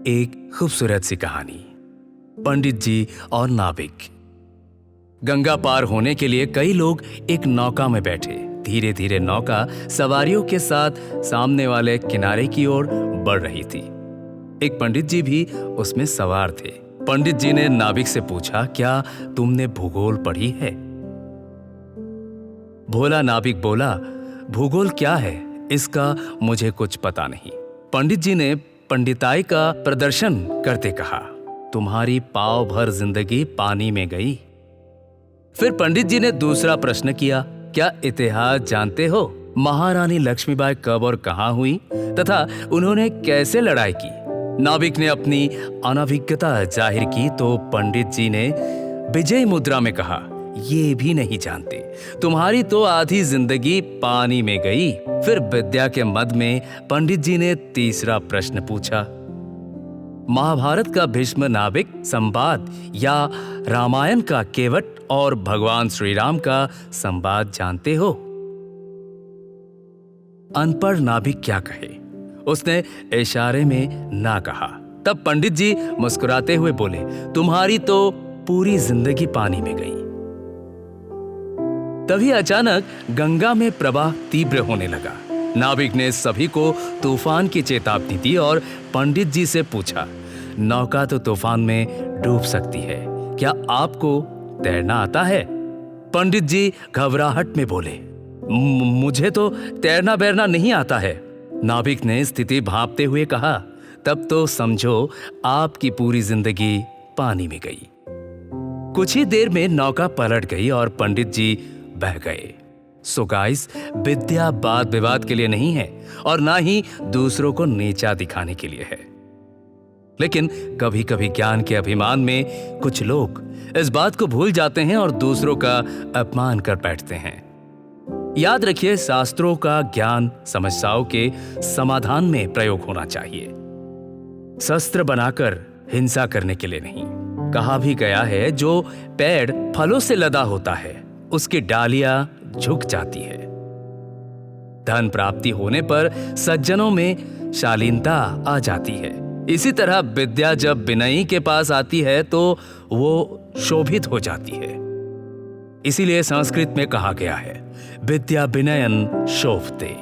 एक खूबसूरत सी कहानी। पंडित जी और नाविक। गंगा पार होने के लिए कई लोग एक नौका में बैठे। धीरे धीरे नौका सवारियों के साथ सामने वाले किनारे की ओर बढ़ रही थी। एक पंडित जी भी उसमें सवार थे। पंडित जी ने नाविक से पूछा, क्या तुमने भूगोल पढ़ी है? भोला नाविक बोला, भूगोल क्या है, इसका मुझे कुछ पता नहीं। पंडित जी ने पंडिताई का प्रदर्शन करते कहा, तुम्हारी पाव भर जिंदगी पानी में गई। फिर पंडित जी ने दूसरा प्रश्न किया, क्या इतिहास जानते हो? महारानी लक्ष्मीबाई कब और कहां हुई तथा उन्होंने कैसे लड़ाई की? नाविक ने अपनी अनभिज्ञता जाहिर की तो पंडित जी ने विजय मुद्रा में कहा, ये भी नहीं जानते, तुम्हारी तो आधी जिंदगी पानी में गई। फिर विद्या के मद में पंडित जी ने तीसरा प्रश्न पूछा, महाभारत का भीष्म नाविक संवाद या रामायण का केवट और भगवान श्री राम का संवाद जानते हो? अनपढ़ नाविक क्या कहे, उसने इशारे में ना कहा। तब पंडित जी मुस्कुराते हुए बोले, तुम्हारी तो पूरी जिंदगी पानी में गई। तभी अचानक गंगा में प्रवाह तीव्र होने लगा। नाविक ने सभी को तूफान की चेतावनी दी और पंडित जी से पूछा, नौका तो तूफान में डूब सकती है, क्या आपको तैरना आता है? पंडित जी घबराहट में बोले, मुझे तो तैरना बैरना नहीं आता है। नाविक ने स्थिति भांपते हुए कहा, तब तो समझो आपकी पूरी जिंदगी पानी में गई। कुछ ही देर में नौका पलट गई और पंडित जी बह गए। सो गाइस, विद्या वाद विवाद के लिए नहीं है और ना ही दूसरों को नीचा दिखाने के लिए है। लेकिन कभी कभी ज्ञान के अभिमान में कुछ लोग इस बात को भूल जाते हैं और दूसरों का अपमान कर बैठते हैं। याद रखिए, शास्त्रों का ज्ञान समस्याओं के समाधान में प्रयोग होना चाहिए, शस्त्र बनाकर हिंसा करने के लिए नहीं। कहा भी गया है, जो पेड़ फलों से लदा होता है उसकी डालियां झुक जाती है। धन प्राप्ति होने पर सज्जनों में शालीनता आ जाती है। इसी तरह विद्या जब विनयी के पास आती है तो वो शोभित हो जाती है। इसीलिए संस्कृत में कहा गया है, विद्या विनयन शोभते।